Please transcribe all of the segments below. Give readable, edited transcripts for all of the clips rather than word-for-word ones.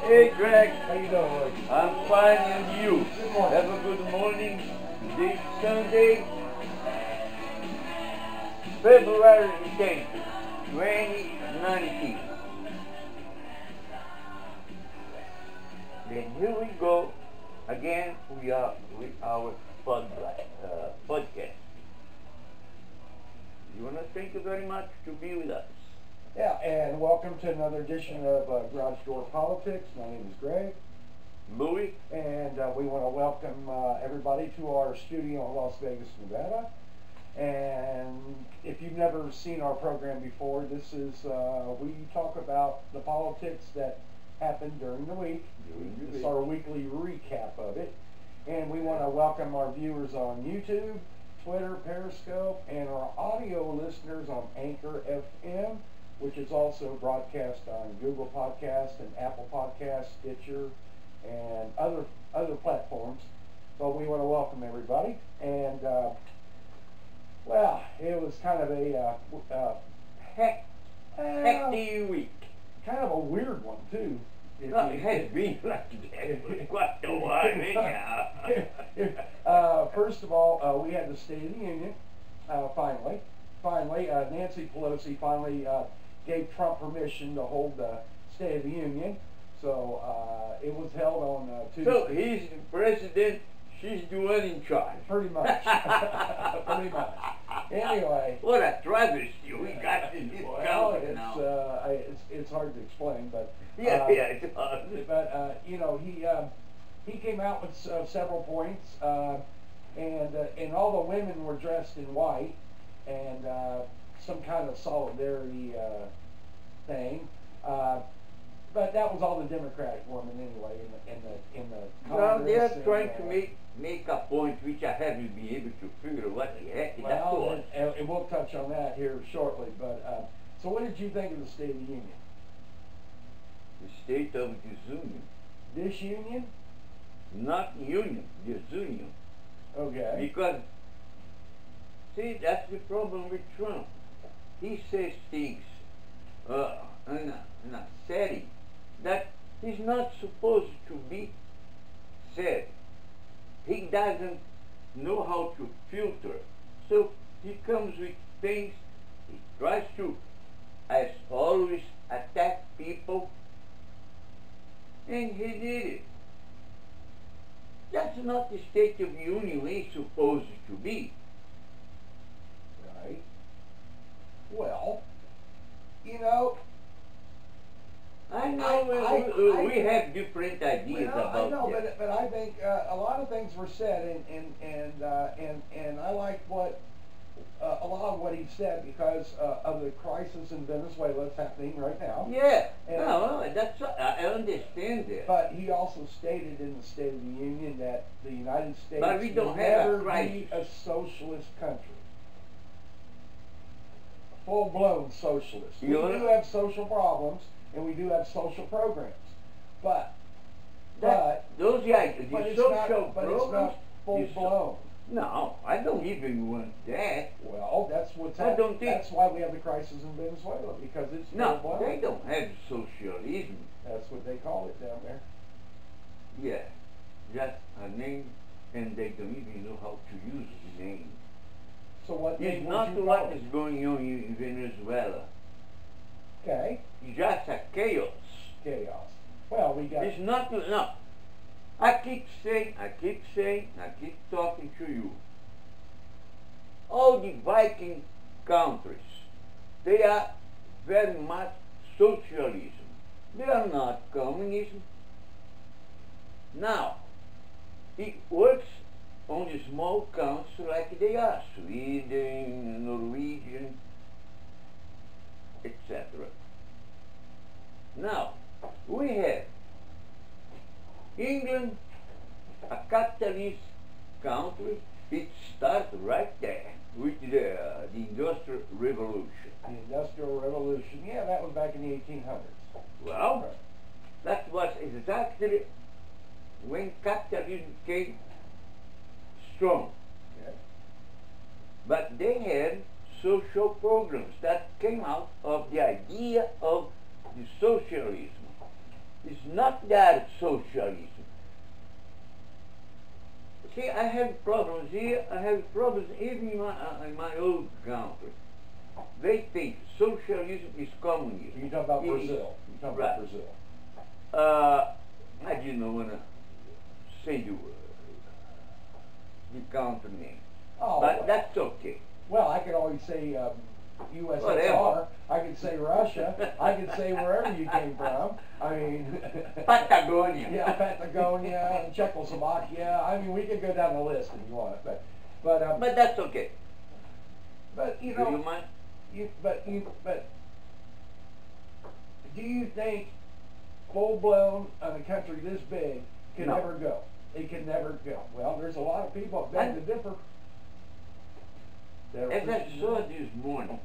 Hey Greg, How you doing? I'm fine and you? Good morning. Have a good morning. This Sunday, February 10th, 2019. Then here we go again with our podcast. You want to thank you very much to be with us. Yeah, and welcome to another edition of Garage Door Politics. My name is Greg. Louis? And we want to welcome everybody to our studio in Las Vegas, Nevada. And if you've never seen our program before, this is, we talk about the politics that happened during the week. This is our weekly recap of it. And we want to welcome our viewers on YouTube, Twitter, Periscope, and our audio listeners on Anchor FM, which is also broadcast on Google Podcast and Apple Podcast, Stitcher, and other platforms. So we want to welcome everybody. And well, it was kind of a hectic week. Kind of a weird one too. It has been like that for quite a while anyhow. First of all, we had the State of the Union, finally. Nancy Pelosi finally gave Trump permission to hold the State of the Union. So it was held on Tuesday. So he's the president, she's the one in charge. Pretty much. Pretty much. Anyway. What a travesty we got in this country now. It's hard to explain, but it's hard. But you know, he came out with several points, and all the women were dressed in white, and some kind of solidarity thing. But that was all the Democratic women anyway in the Congress. Well, they're trying to make a point which I haven't been able to figure what the heck that was. And we'll touch on that here shortly. But so, what did you think of the State of the Union? The State of the Union. This union? Not union, this union. Okay. Because, see, that's the problem with Trump. He says things in a setting that is not supposed to be said. He doesn't know how to filter. So he comes with things, he tries to, as always, attack people, and he did it. That's not the State of the Union he's supposed to be. Right. Well, you know, I know we have different ideas about I know, that. but I think a lot of things were said, and I like what a lot of what he said because of the crisis in Venezuela that's happening right now. Yeah, and, I understand that. But he also stated in the State of the Union that the United States will never be a socialist country. Full-blown socialist. We do have social problems, and we do have social programs, but those guys, the social programs, it's not full-blown. No, I don't even want that. Well, that's what's happening. That's why we have the crisis in Venezuela, because it's full-blown. No, they don't have socialism. That's what they call it down there. Yeah, just a name, and they don't even know how to use the name. So what? It's not what is going on in Venezuela. Okay. It's just a chaos. Chaos. Well, we got. It's not. No. I keep saying, I keep talking to you. All the Viking countries, they are very much socialism. They are not communism. Now, it works on the small countries like they are, Sweden, Norwegian, etc. Now, we have England, a capitalist country. It starts right there with the Industrial Revolution. The Industrial Revolution, yeah, that was back in the 1800s. Well, that was exactly when capitalism came strong. Yeah. But they had social programs that came out of the idea of the socialism. It's not that socialism. See, I have problems here. I have problems even in my own country. They think socialism is communism. You talking about Brazil? You talking right. about Brazil? I didn't want to say the country name, Oh, but well. that's okay. Well, I could always say USSR. Whatever. I could say Russia. I could say wherever you came from. I mean, Patagonia. yeah, Patagonia and Czechoslovakia. I mean, we could go down the list if you want, but that's okay. but you Do you know, mind? but do you think full blown on a country this big can No. ever go? It can never go. Well, there's a lot of people that beg to differ. As I saw this morning,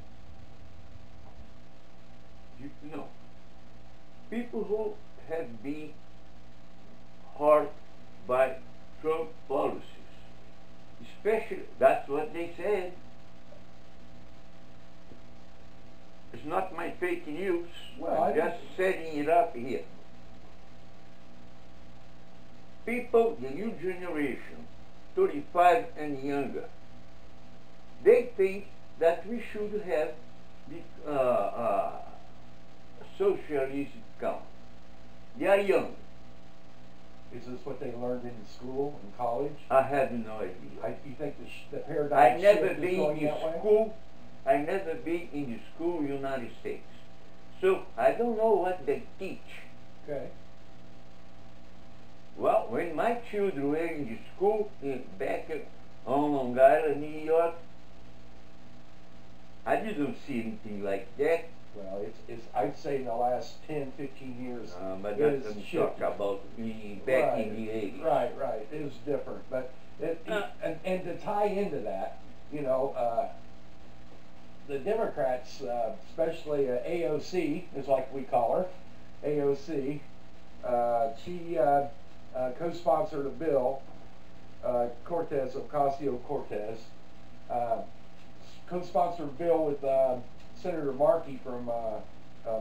you know, people who have been hurt by Trump policies, especially, that's what they said. It's not my fake news. Well, I'm just setting it up here. People, the new generation, 35 and younger, they think that we should have the socialist count. They are young. Is this what they learned in school and college? I have no idea. You think the paradigm I never shift is been going in that way? school. I never been in the school United States. So I don't know what they teach. Okay. Well, when my children were in the school back on Long Island, New York, I didn't see anything like that. Well, it's I'd say in the last 10, 15 years. But it that's has I'm shifted. talking about back in the 80s. Right. It was different, but and to tie into that, you know, the Democrats, especially AOC, is like we call her, AOC. She co-sponsored a bill, Ocasio-Cortez, co-sponsored a bill with Senator Markey from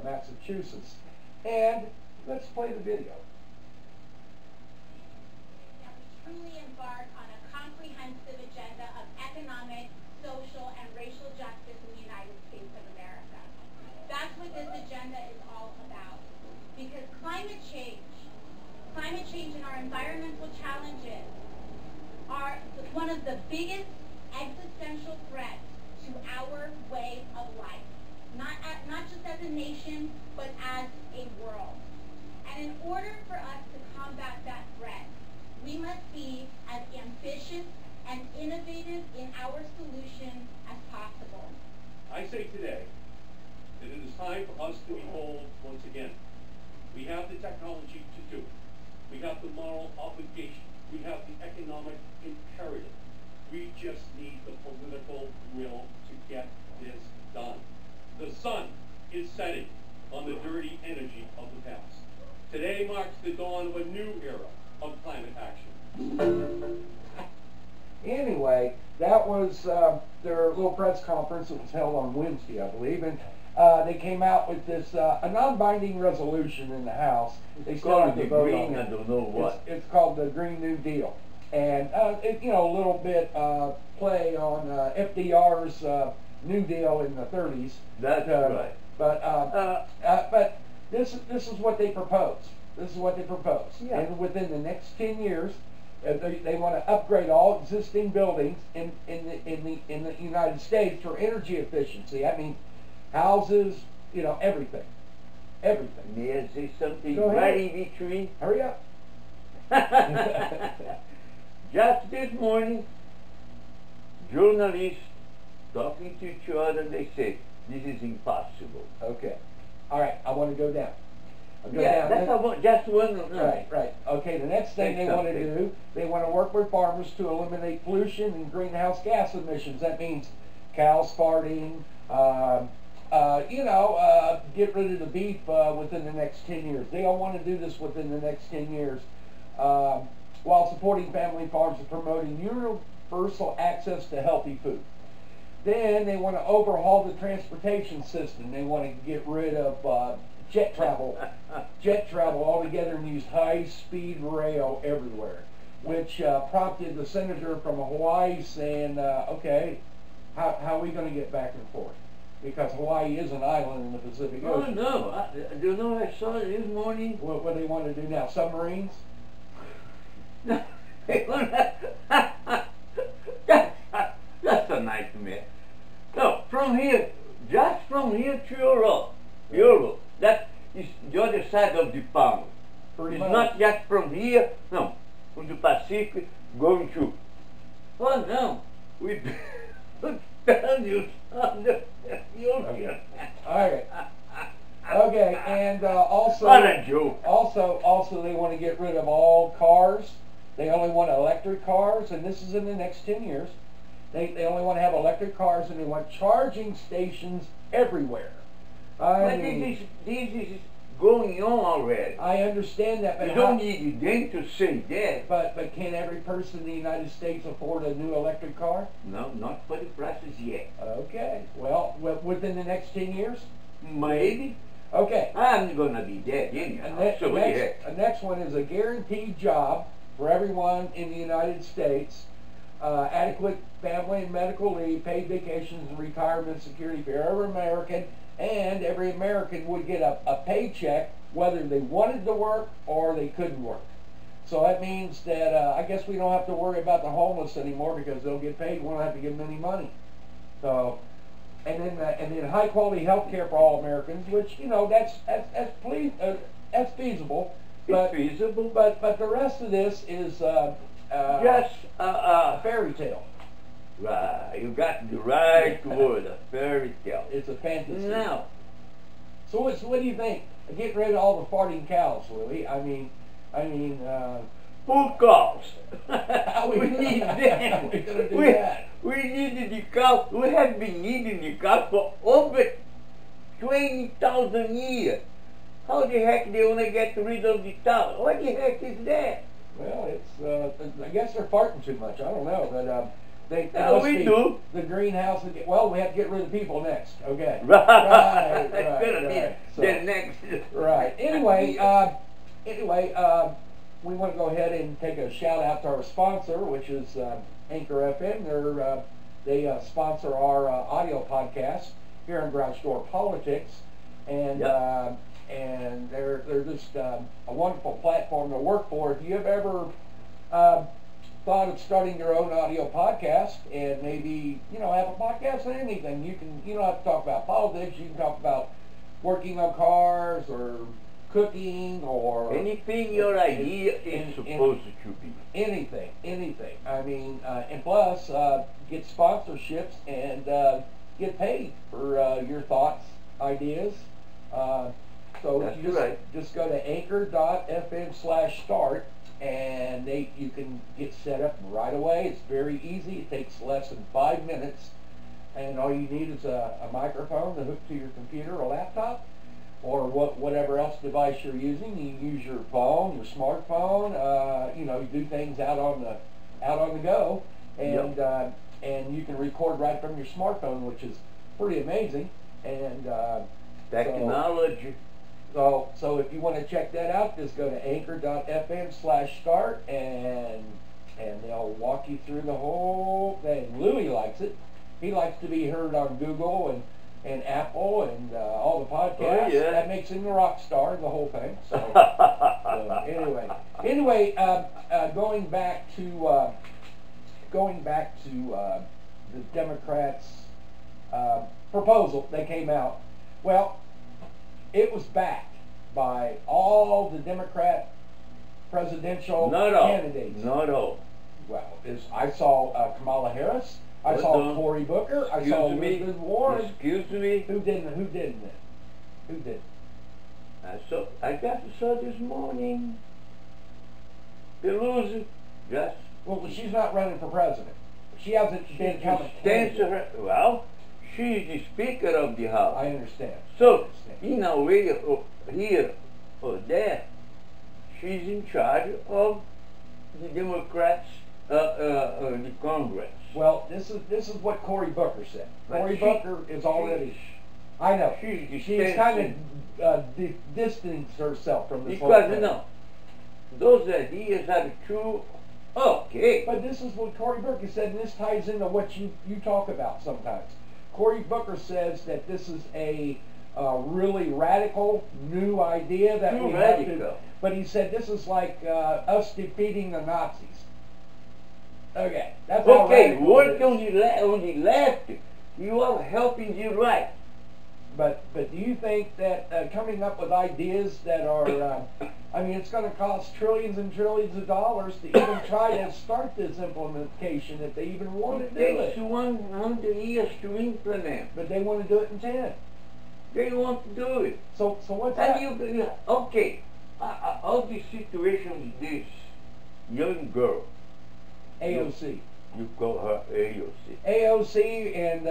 Massachusetts. And let's play the video. Truly embark on a comprehensive agenda of economic, social, and racial justice in the United States of America. That's what this agenda is all about. Because climate change and our environmental challenges are one of the biggest existential threats to our way of life. Not just as a nation, but as a world. And in order for us to combat that threat, we must be as ambitious and innovative in our solution as possible. I say today that it is time for us to be bold once again. We have the technology to do it. We have the moral obligation. We have the economic imperative. We just need the political will to get this done. The sun is setting on the dirty energy of the past. Today marks the dawn of a new era of climate action. Anyway, that was their little press conference that was held on Wednesday, I believe, and they came out with this a non-binding resolution in the House. They still have to vote on I it. don't know what. It's called the Green New Deal, and you know, a little bit play on FDR's New Deal in the 30s. That's right. But this is what they propose. This is what they propose. Yeah. And within the next 10 years, they want to upgrade all existing buildings in the United States for energy efficiency. That means houses, you know, everything. Everything. May I say something Go ahead. right in between? Hurry up. Just this morning, journalists talking to each other, they say, this is impossible. Okay. All right. I want to go down. I'll go Yeah, down. that's just one. Right. Okay, the next thing Say they want to something. do, they want to work with farmers to eliminate pollution and greenhouse gas emissions. That means cows farting, get rid of the beef within the next 10 years. They all want to do this within the next 10 years while supporting family farms and promoting universal access to healthy food. Then they want to overhaul the transportation system. They want to get rid of jet travel altogether and use high-speed rail everywhere, which prompted the senator from Hawaii saying, okay, how are we going to get back and forth? Because Hawaii is an island in the Pacific Oh Ocean. no, do you know I saw it this morning? What do they want to do now? Submarines? That's a nightmare. No, from here, just from here to Europe, that is the other side of the pond. Pretty It's much. not just from here, no, from the Pacific going to. Oh no, we tell you on the ocean. Okay. All right. Okay, and also, What a joke. also, they want to get rid of all cars. They only want electric cars, and this is in the next 10 years. They only want to have electric cars, and they want charging stations everywhere. But this is going on already. I understand that, but You don't need them to say that. But can every person in the United States afford a new electric car? No, not for the prices yet. Okay. Well, within the next 10 years? Maybe. Okay. I'm gonna be dead anyhow. So The next one is a guaranteed job for everyone in the United States, adequate family and medical leave, paid vacations and retirement security for every American, and every American would get a paycheck whether they wanted to work or they couldn't work. So that means that I guess we don't have to worry about the homeless anymore because they'll get paid. We don't have to give them any money. So. And then high quality health care for all Americans, which that's feasible. But, it's feasible. But the rest of this is Just a fairy tale. right. You got the right word, a fairy tale. It's a fantasy. Now, So what do you think? Get rid of all the farting cows, Louis. full calls. we we need them. We're gonna do that. We needed the cow. We have been needing the cow for over 20,000 years. How the heck they want to get rid of the cow? What the heck is that? Well, it's I guess they're farting too much. I don't know, but they Now we do. The greenhouse. Well, we have to get rid of the people next. Okay. Right. Right. That's gonna be So- the next. Right. Anyway, we want to go ahead and take a shout out to our sponsor, which is Anchor FM. They sponsor our audio podcast here on Garage Door Politics, and Yep. and they're just a wonderful platform to work for. If you have ever thought of starting your own audio podcast and maybe have a podcast on anything, you don't have to talk about politics. You can talk about working on cars or cooking or Anything your idea is supposed to be. anything. I mean, and plus get sponsorships and get paid for your thoughts, ideas. So That's you just go to anchor.fm/start and you can get set up right away. It's very easy. It takes less than 5 minutes, and all you need is a microphone to hook to your computer or laptop, or whatever else device you're using. You use your phone, your smartphone. You do things out on the go, and and you can record right from your smartphone, which is pretty amazing. And Technology. so if you want to check that out, just go to anchor.fm/start, and they'll walk you through the whole thing. Louis likes it. He likes to be heard on Google and Apple and all the podcasts. Oh, yeah. That makes him a rock star, the whole thing. So anyway, going back to the Democrats' proposal, they came out. Well, it was backed by all the Democrat presidential candidates. Not all. Well, I saw Kamala Harris. I saw Cory Booker. I saw Elizabeth Warren. Excuse me. Who didn't? Who didn't? I got saw this morning. Pelosi. Just. Well, she's not running for president. She hasn't been coming. Well, she's the Speaker of the House. I understand. So, in a way, here or there, she's in charge of the Democrats, the Congress. Well, this is what Cory Booker said. But Cory Booker is already. I know. She's kind of distanced herself from this whole because thing. you know those ideas are true. Okay. But this is what Cory Booker said, and this ties into what you talk about sometimes. Cory Booker says that this is a really radical new idea that Too we have radical. to. But he said this is like us defeating the Nazis. Okay, that's how Okay, radical work it is. on the left. You are helping the right. But do you think that coming up with ideas that are, I mean, it's going to cost trillions and trillions of dollars to even try to start this implementation if they even want to It do takes it. 100 years to implement. But they want to do it in 10. They want to do it. So what's that? And okay, all the situation with this young girl, AOC. you call her AOC. AOC and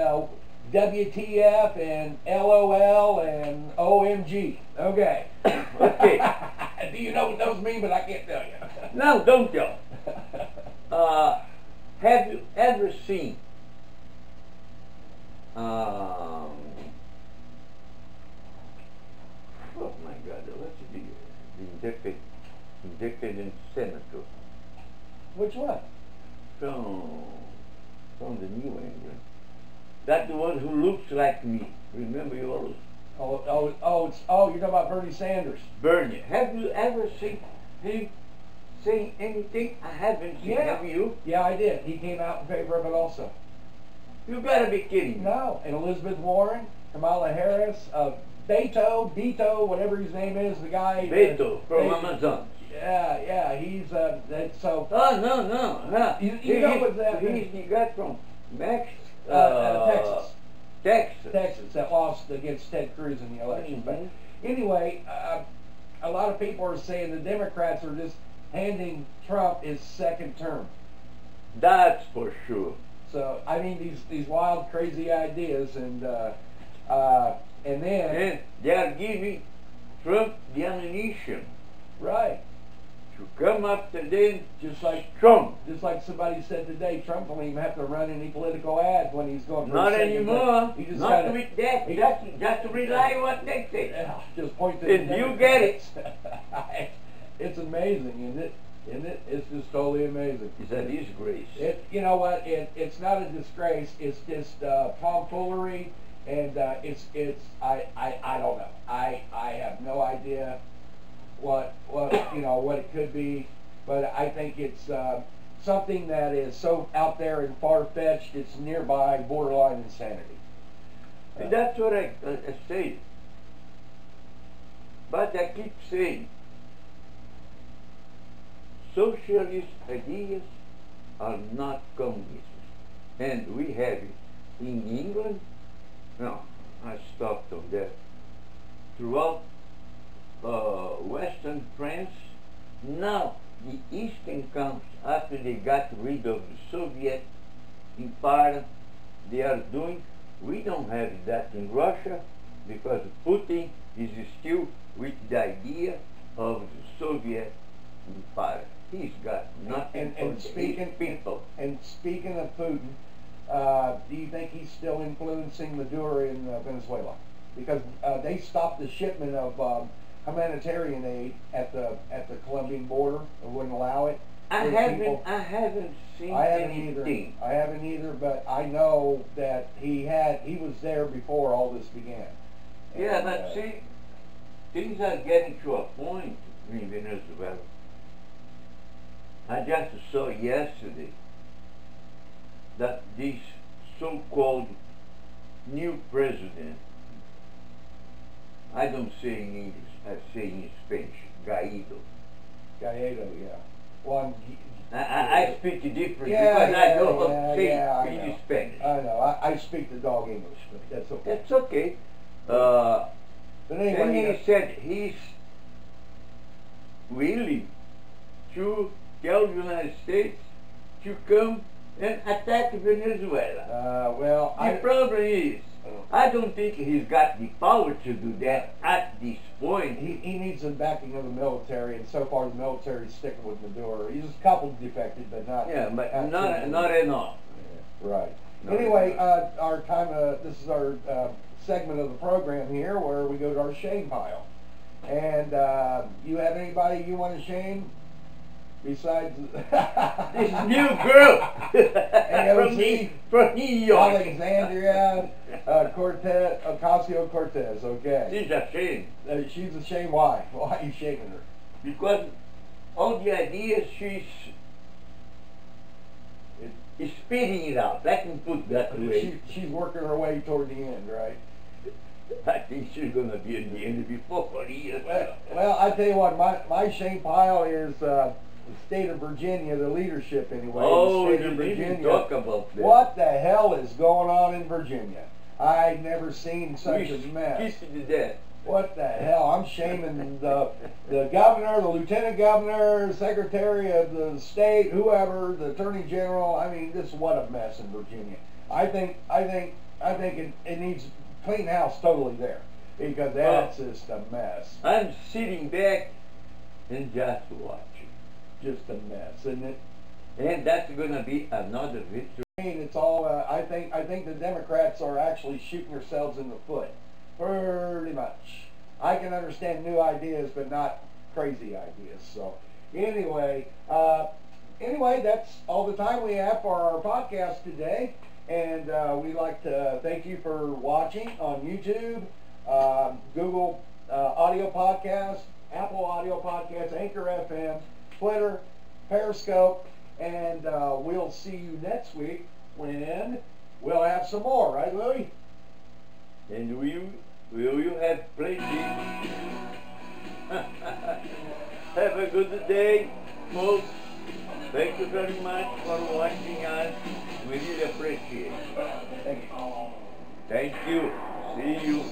WTF and LOL and OMG. Okay. Okay. Do you know what those mean? But I can't tell you. Now, don't tell. Have you ever seen oh my God, what's the independent senator Which one? from the New England? That the one who looks like me. Remember you always You're talking about Bernie Sanders. Bernie. Have you ever seen him saying anything? I haven't seen. Yeah. Have you? Yeah, I did. He came out in favor of it also. You gotta be kidding me. No, and Elizabeth Warren, Kamala Harris, Beto, whatever his name is, the guy. Beto from Amazon. Yeah, he's so. Oh no. You know what that He's the guy from Texas. Texas. Texas that lost against Ted Cruz in the election. But anyway, a lot of people are saying the Democrats are just handing Trump his second term. That's for sure. So I mean these wild, crazy ideas, and then And they are giving Trump the ammunition right, to come after them just like Trump. somebody said today, Trump won't even have to run any political ads when he's going for Not his second anymore. term. He just Not gotta- with that. he- Just rely on what they say. Yeah, just point to And the you get it. Democrats. It's amazing, isn't it? Isn't it? It's just totally amazing. It's a disgrace. You know what? It's not a disgrace. It's just tomfoolery, and I don't know. I have no idea what it could be, but I think it's something that is so out there and far fetched. It's nearby borderline insanity. And that's what I say. But I keep saying, socialist ideas are not communist. And we have it in England. No, I stopped on that. Throughout Western France, now the Eastern countries, after they got rid of the Soviet empire, they are doing. We don't have that in Russia because Putin is still with the idea of the Soviet empire. He's got nothing And for speaking his people. And speaking of Putin, do you think he's still influencing Maduro in Venezuela? Because they stopped the shipment of humanitarian aid at the Colombian border and wouldn't allow it. I haven't seen anything. I haven't either, but I know that he was there before all this began. Yeah, And, but see, things are getting to a point in Venezuela. I just saw yesterday that this so-called new president, I don't say in English, I say in Spanish, Guaido. Gallardo, yeah. Well, I speak different Yeah, because I know how yeah, to say yeah, I in know. Spanish. I know. I speak the dog English, but that's okay. That's okay. But And anyway, he said he's willing to tell the United States to come and attack Venezuela. well, The problem is, I don't think he's got the power to do that at this point. he needs the backing of the military, and so far the military is sticking with Maduro. He's a couple defected, but not. Yeah, but absolutely. not enough. Yeah, right. Not Anyway, enough. our time. This is our segment of the program here where we go to our shame pile. And you have anybody you want to shame besides This new girl from New York. Alexandra Ocasio-Cortez, okay. She's a shame. She's a shame. Why? Why are you shaming her? Because all the ideas she's spitting it out. I can put that way. She's working her way toward the end, right? I think she's going to be in the end before 40 years. Well, I tell you what, my shame pile is the state of Virginia, the leadership anyway. Oh, the state you of didn't Virginia. talk about that. What the hell is going on in Virginia? I've never seen such a mess. Kiss it to death. What the hell? I'm shaming the governor, the lieutenant governor, secretary of the state, whoever, the attorney general. I mean, this what a mess in Virginia. I think it needs clean house totally there, because that's just a mess. I'm sitting back and just watching. Just a mess, isn't it? And that's going to be another victory. It's all. I think the Democrats are actually shooting themselves in the foot. Pretty much. I can understand new ideas, but not crazy ideas. So, anyway, that's all the time we have for our podcast today. And we'd like to thank you for watching on YouTube, Google Audio Podcast, Apple Audio Podcast, Anchor FM, Twitter, Periscope, and we'll see you next week when we'll have some more, right, Louie? And will you have plenty? Have a good day, folks. Thank you very much for watching us. We really appreciate it. Thank you. Thank you. See you.